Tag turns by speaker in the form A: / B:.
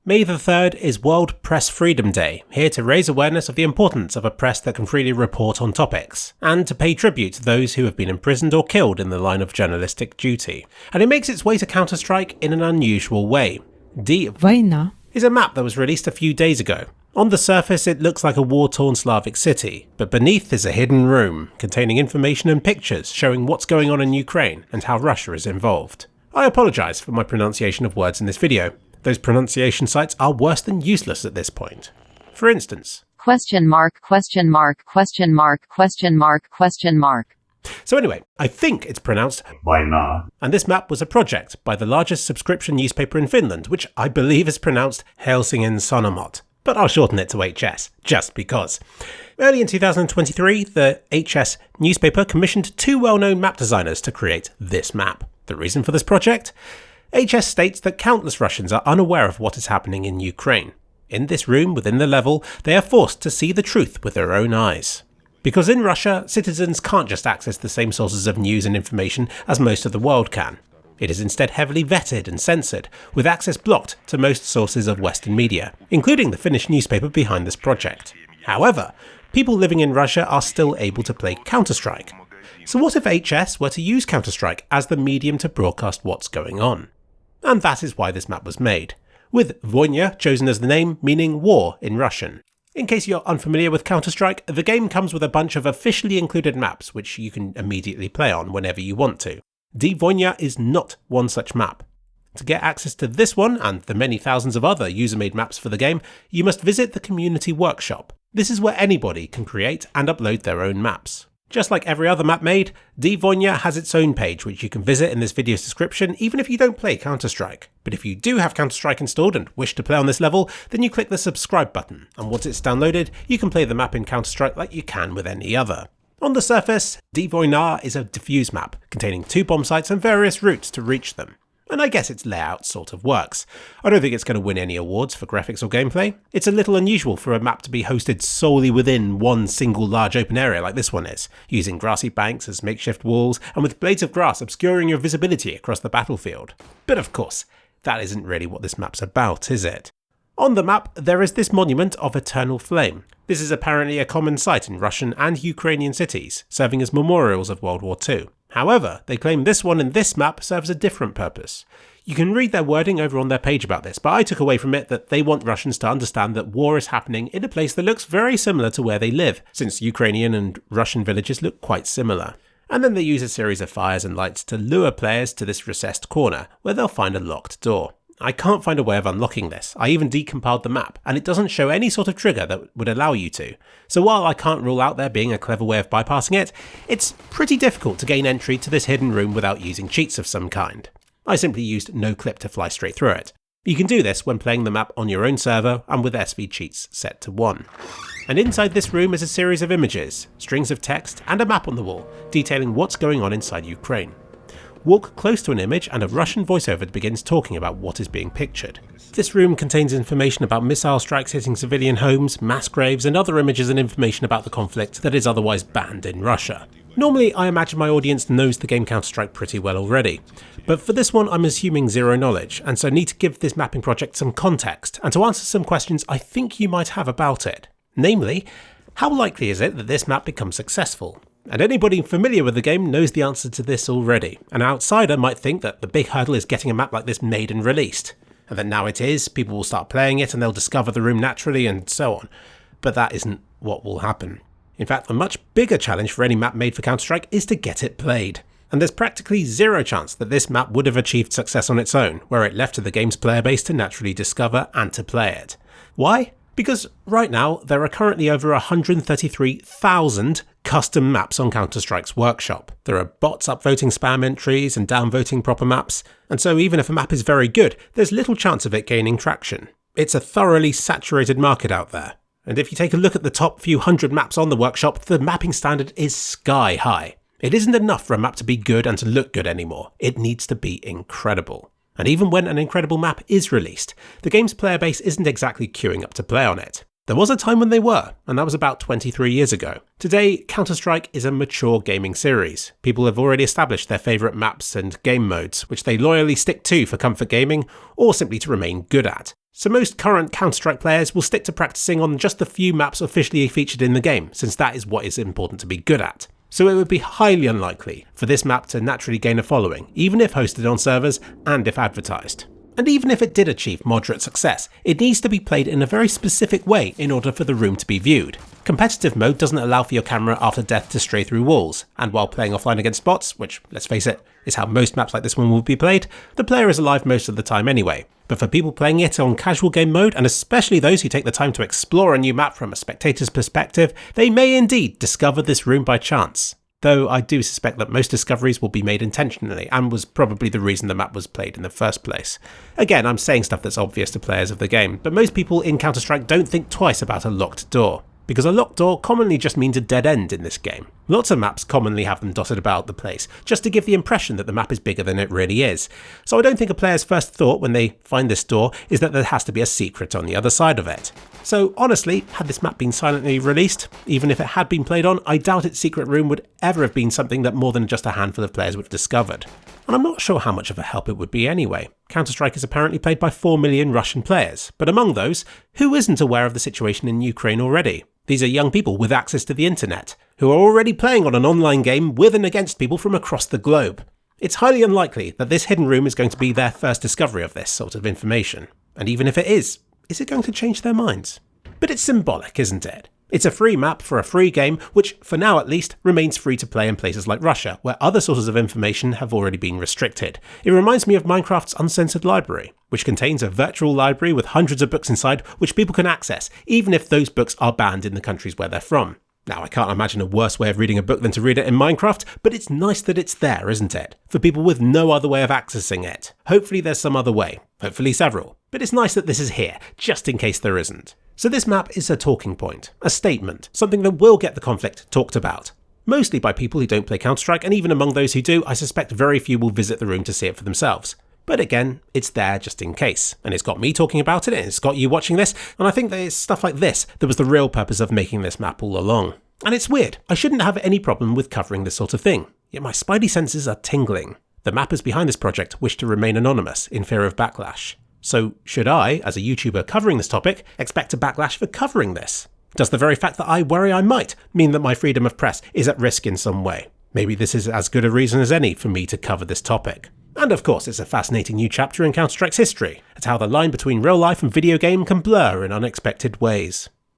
A: May the 3rd is World Press Freedom Day, here to raise awareness of the importance of a press that can freely report on topics, and to pay tribute to those who have been imprisoned or killed in the line of journalistic duty. And it makes its way to Counter-Strike in an unusual way.
B: Война
A: is a map that was released a few days ago. On the surface it looks like a war-torn Slavic city, but beneath is a hidden room, containing information and pictures showing what's going on in Ukraine and how Russia is involved. I apologise for my pronunciation of words in this video. Those pronunciation sites are worse than useless at this point. For instance... So anyway, I think it's pronounced Vaina. And this map was a project by the largest subscription newspaper in Finland, which I believe is pronounced Helsingin Sanomat. But I'll shorten it to HS, just because. Early in 2023, the HS newspaper commissioned 2 well-known map designers to create this map. The reason for this project? HS states that countless Russians are unaware of what is happening in Ukraine. In this room within the level, they are forced to see the truth with their own eyes. Because in Russia, citizens can't just access the same sources of news and information as most of the world can. It is instead heavily vetted and censored, with access blocked to most sources of Western media, including the Finnish newspaper behind this project. However, people living in Russia are still able to play Counter-Strike. So what if HS were to use Counter-Strike as the medium to broadcast what's going on? And that is why this map was made, with Voyna chosen as the name, meaning war in Russian. In case you're unfamiliar with Counter-Strike, the game comes with a bunch of officially included maps which you can immediately play on whenever you want to. Die Voyna is not one such map. To get access to this one, and the many thousands of other user-made maps for the game, you must visit the Community Workshop. This is where anybody can create and upload their own maps. Just like every other map made, Die Voyna has its own page which you can visit in this video's description even if you don't play Counter-Strike. But if you do have Counter-Strike installed and wish to play on this level, then you click the subscribe button, and once it's downloaded, you can play the map in Counter-Strike like you can with any other. On the surface, Die Voyna is a diffuse map, containing 2 bomb sites and various routes to reach them. And I guess its layout sort of works. I don't think it's going to win any awards for graphics or gameplay. It's a little unusual for a map to be hosted solely within one single large open area like this one is, using grassy banks as makeshift walls and with blades of grass obscuring your visibility across the battlefield. But of course, that isn't really what this map's about, is it? On the map, there is this monument of eternal flame. This is apparently a common sight in Russian and Ukrainian cities, serving as memorials of World War II. However, they claim this one in this map serves a different purpose. You can read their wording over on their page about this, but I took away from it that they want Russians to understand that war is happening in a place that looks very similar to where they live, since Ukrainian and Russian villages look quite similar. And then they use a series of fires and lights to lure players to this recessed corner, where they'll find a locked door. I can't find a way of unlocking this. I even decompiled the map, and it doesn't show any sort of trigger that would allow you to. So while I can't rule out there being a clever way of bypassing it, it's pretty difficult to gain entry to this hidden room without using cheats of some kind. I simply used NoClip to fly straight through it. You can do this when playing the map on your own server and with SV cheats set to 1. And inside this room is a series of images, strings of text, and a map on the wall, detailing what's going on inside Ukraine. Walk close to an image and a Russian voiceover begins talking about what is being pictured. This room contains information about missile strikes hitting civilian homes, mass graves, and other images and information about the conflict that is otherwise banned in Russia. Normally, I imagine my audience knows the game Counter-Strike pretty well already, but for this one I'm assuming zero knowledge, and so need to give this mapping project some context, and to answer some questions I think you might have about it. Namely, how likely is it that this map becomes successful? And anybody familiar with the game knows the answer to this already. An outsider might think that the big hurdle is getting a map like this made and released, and that now it is, people will start playing it and they'll discover the room naturally and so on. But that isn't what will happen. In fact, the much bigger challenge for any map made for Counter-Strike is to get it played. And there's practically zero chance that this map would have achieved success on its own, were it left to the game's player base to naturally discover and to play it. Why? Because right now, there are currently over 133,000 custom maps on Counter-Strike's workshop. There are bots upvoting spam entries and downvoting proper maps, and so even if a map is very good, there's little chance of it gaining traction. It's a thoroughly saturated market out there. And if you take a look at the top few hundred maps on the workshop, the mapping standard is sky high. It isn't enough for a map to be good and to look good anymore. It needs to be incredible. And even when an incredible map is released, the game's player base isn't exactly queuing up to play on it. There was a time when they were, and that was about 23 years ago. Today, Counter-Strike is a mature gaming series. People have already established their favourite maps and game modes, which they loyally stick to for comfort gaming, or simply to remain good at. So most current Counter-Strike players will stick to practicing on just the few maps officially featured in the game, since that is what is important to be good at. So it would be highly unlikely for this map to naturally gain a following, even if hosted on servers and if advertised. And even if it did achieve moderate success, it needs to be played in a very specific way in order for the room to be viewed. Competitive mode doesn't allow for your camera after death to stray through walls, and while playing offline against bots, which, let's face it, is how most maps like this one will be played, the player is alive most of the time anyway. But for people playing it on casual game mode, and especially those who take the time to explore a new map from a spectator's perspective, they may indeed discover this room by chance. Though I do suspect that most discoveries will be made intentionally, and was probably the reason the map was played in the first place. Again, I'm saying stuff that's obvious to players of the game, but most people in Counter-Strike don't think twice about a locked door, because a locked door commonly just means a dead end in this game. Lots of maps commonly have them dotted about the place, just to give the impression that the map is bigger than it really is. So I don't think a player's first thought when they find this door is that there has to be a secret on the other side of it. So honestly, had this map been silently released, even if it had been played on, I doubt its secret room would ever have been something that more than just a handful of players would have discovered. And I'm not sure how much of a help it would be anyway. Counter-Strike is apparently played by 4 million Russian players, but among those, who isn't aware of the situation in Ukraine already? These are young people with access to the internet, who are already playing on an online game with and against people from across the globe. It's highly unlikely that this hidden room is going to be their first discovery of this sort of information. And even if it is it going to change their minds? But it's symbolic, isn't it? It's a free map for a free game, which, for now at least, remains free to play in places like Russia, where other sources of information have already been restricted. It reminds me of Minecraft's Uncensored Library, which contains a virtual library with hundreds of books inside which people can access, even if those books are banned in the countries where they're from. Now, I can't imagine a worse way of reading a book than to read it in Minecraft, but it's nice that it's there, isn't it? For people with no other way of accessing it. Hopefully there's some other way. Hopefully several. But it's nice that this is here, just in case there isn't. So this map is a talking point, a statement, something that will get the conflict talked about. Mostly by people who don't play Counter-Strike, and even among those who do, I suspect very few will visit the room to see it for themselves. But again, it's there just in case, and it's got me talking about it, and it's got you watching this, and I think that it's stuff like this that was the real purpose of making this map all along. And it's weird, I shouldn't have any problem with covering this sort of thing, yet my spidey senses are tingling. The mappers behind this project wish to remain anonymous in fear of backlash. So should I, as a YouTuber covering this topic, expect a backlash for covering this? Does the very fact that I worry I might mean that my freedom of press is at risk in some way? Maybe this is as good a reason as any for me to cover this topic. And of course, it's a fascinating new chapter in Counter-Strike's history, at how the line between real life and video game can blur in unexpected ways.